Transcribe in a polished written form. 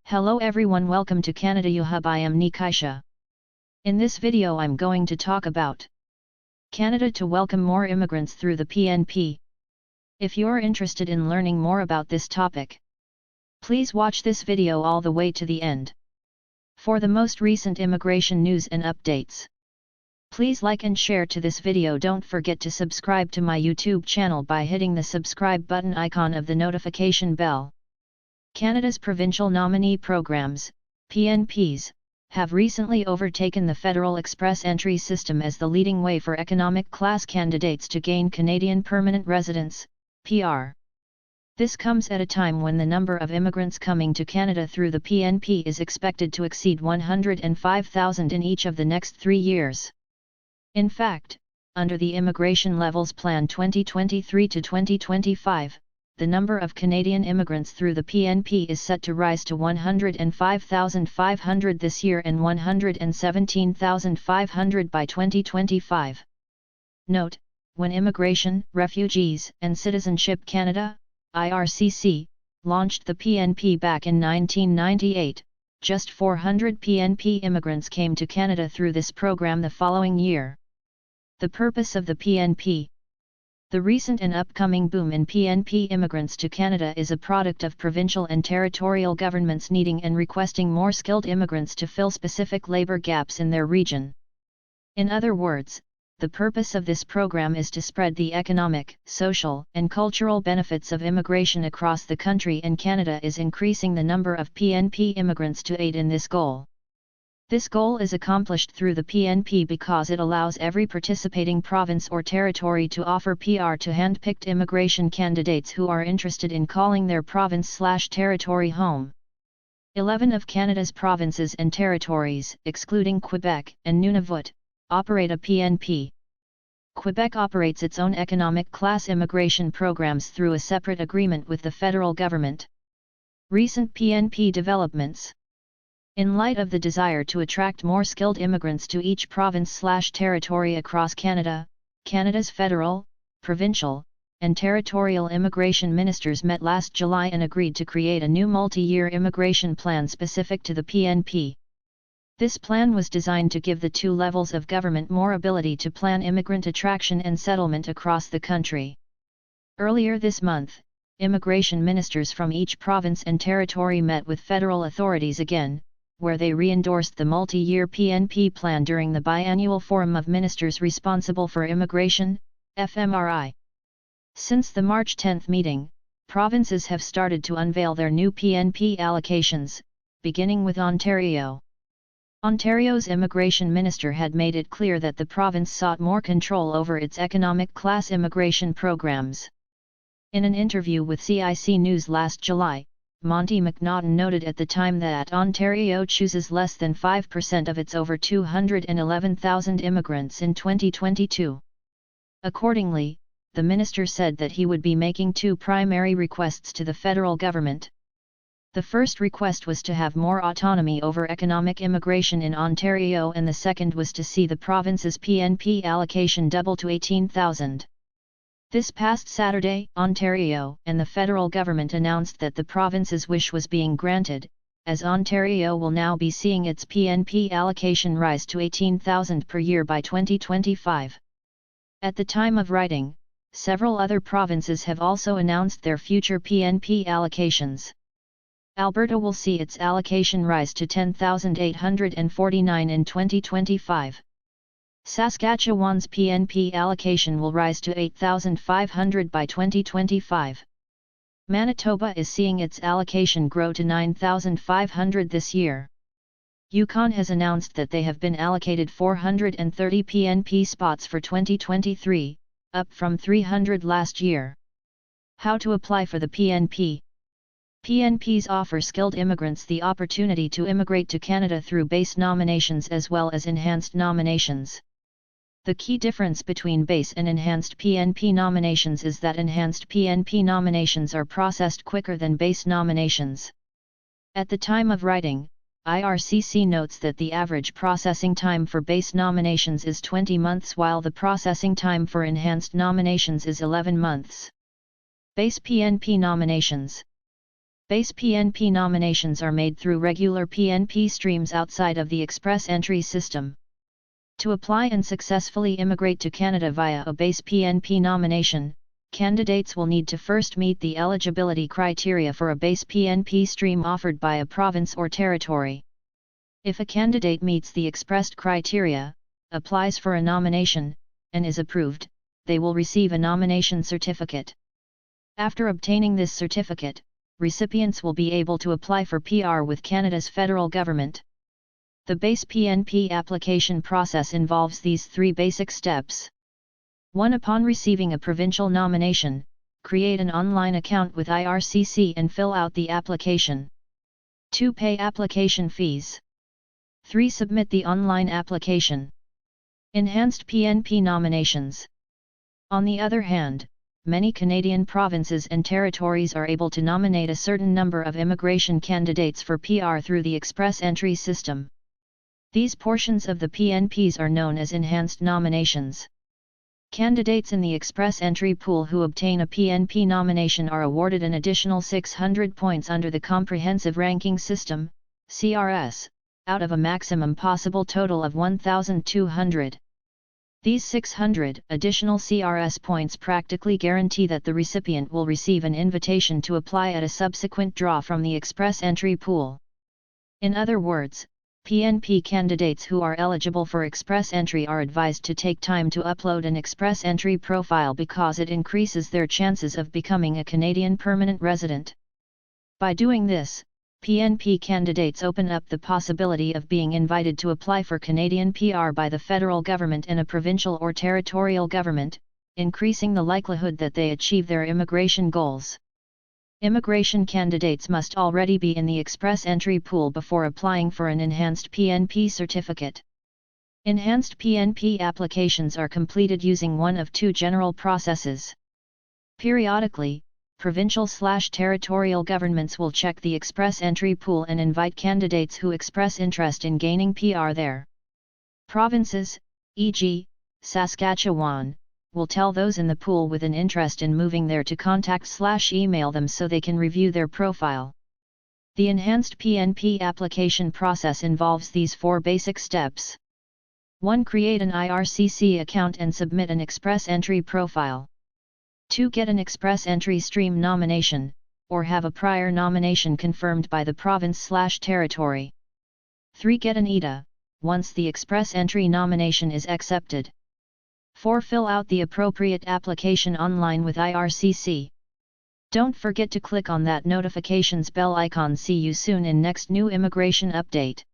Hello everyone, welcome to Canada Hub. I am Nikisha. In this video I'm going to talk about Canada to welcome more immigrants through the PNP. If you're interested in learning more about this topic, please watch this video all the way to the end. For the most recent immigration news and updates, please like and share to this video. Don't forget to subscribe to my YouTube channel by hitting the subscribe button icon of the notification bell. Canada's Provincial Nominee Programs, PNPs, have recently overtaken the Federal Express Entry System as the leading way for economic class candidates to gain Canadian permanent residence, PR. This comes at a time when the number of immigrants coming to Canada through the PNP is expected to exceed 105,000 in each of the next 3 years. In fact, under the Immigration Levels Plan 2023 to 2025, the number of Canadian immigrants through the PNP is set to rise to 105,500 this year and 117,500 by 2025. Note, when Immigration, Refugees and Citizenship Canada, IRCC, launched the PNP back in 1998, just 400 PNP immigrants came to Canada through this program the following year. The purpose of the PNP. The recent and upcoming boom in PNP immigrants to Canada is a product of provincial and territorial governments needing and requesting more skilled immigrants to fill specific labour gaps in their region. In other words, the purpose of this program is to spread the economic, social, and cultural benefits of immigration across the country, and Canada is increasing the number of PNP immigrants to aid in this goal. This goal is accomplished through the PNP because it allows every participating province or territory to offer PR to hand-picked immigration candidates who are interested in calling their province/territory home. 11 of Canada's provinces and territories, excluding Quebec and Nunavut, operate a PNP. Quebec operates its own economic class immigration programs through a separate agreement with the federal government. Recent PNP developments. In light of the desire to attract more skilled immigrants to each province/territory across Canada, Canada's federal, provincial, and territorial immigration ministers met last July and agreed to create a new multi-year immigration plan specific to the PNP. This plan was designed to give the two levels of government more ability to plan immigrant attraction and settlement across the country. Earlier this month, immigration ministers from each province and territory met with federal authorities again, where they re-endorsed the multi-year PNP plan during the biannual Forum of Ministers Responsible for Immigration, FMRI. Since the March 10 meeting, provinces have started to unveil their new PNP allocations, beginning with Ontario. Ontario's immigration minister had made it clear that the province sought more control over its economic class immigration programs. In an interview with CIC News last July, Monty McNaughton noted at the time that Ontario chooses less than 5% of its over 211,000 immigrants in 2022. Accordingly, the minister said that he would be making two primary requests to the federal government. The first request was to have more autonomy over economic immigration in Ontario, and the second was to see the province's PNP allocation double to 18,000. This past Saturday, Ontario and the federal government announced that the province's wish was being granted, as Ontario will now be seeing its PNP allocation rise to 18,000 per year by 2025. At the time of writing, several other provinces have also announced their future PNP allocations. Alberta will see its allocation rise to 10,849 in 2025. Saskatchewan's PNP allocation will rise to 8,500 by 2025. Manitoba is seeing its allocation grow to 9,500 this year. Yukon has announced that they have been allocated 430 PNP spots for 2023, up from 300 last year. How to apply for the PNP? PNPs offer skilled immigrants the opportunity to immigrate to Canada through base nominations as well as enhanced nominations. The key difference between base and enhanced PNP nominations is that enhanced PNP nominations are processed quicker than base nominations. At the time of writing, IRCC notes that the average processing time for base nominations is 20 months while the processing time for enhanced nominations is 11 months. Base PNP nominations. Base PNP nominations are made through regular PNP streams outside of the express entry system. To apply and successfully immigrate to Canada via a base PNP nomination, candidates will need to first meet the eligibility criteria for a base PNP stream offered by a province or territory. If a candidate meets the expressed criteria, applies for a nomination, and is approved, they will receive a nomination certificate. After obtaining this certificate, recipients will be able to apply for PR with Canada's federal government. The base PNP application process involves these three basic steps. 1. Upon receiving a provincial nomination, create an online account with IRCC and fill out the application. 2. Pay application fees. 3. Submit the online application. Enhanced PNP nominations. On the other hand, many Canadian provinces and territories are able to nominate a certain number of immigration candidates for PR through the express entry system. These portions of the PNPs are known as enhanced nominations. Candidates in the express entry pool who obtain a PNP nomination are awarded an additional 600 points under the Comprehensive Ranking System, CRS, out of a maximum possible total of 1,200. These 600 additional CRS points practically guarantee that the recipient will receive an invitation to apply at a subsequent draw from the express entry pool. In other words, PNP candidates who are eligible for express entry are advised to take time to upload an express entry profile because it increases their chances of becoming a Canadian permanent resident. By doing this, PNP candidates open up the possibility of being invited to apply for Canadian PR by the federal government and a provincial or territorial government, increasing the likelihood that they achieve their immigration goals. Immigration candidates must already be in the express entry pool before applying for an enhanced PNP certificate. Enhanced PNP applications are completed using one of two general processes. Periodically, provincial/territorial governments will check the express entry pool and invite candidates who express interest in gaining PR there. Provinces, e.g., Saskatchewan, will tell those in the pool with an interest in moving there to contact/email them so they can review their profile. The enhanced PNP application process involves these four basic steps. 1. Create an IRCC account and submit an express entry profile. 2. Get an express entry stream nomination, or have a prior nomination confirmed by the province/territory. 3. Get an ETA, once the express entry nomination is accepted. 4. Fill out the appropriate application online with IRCC. Don't forget to click on that notifications bell icon. See you soon in next new immigration update.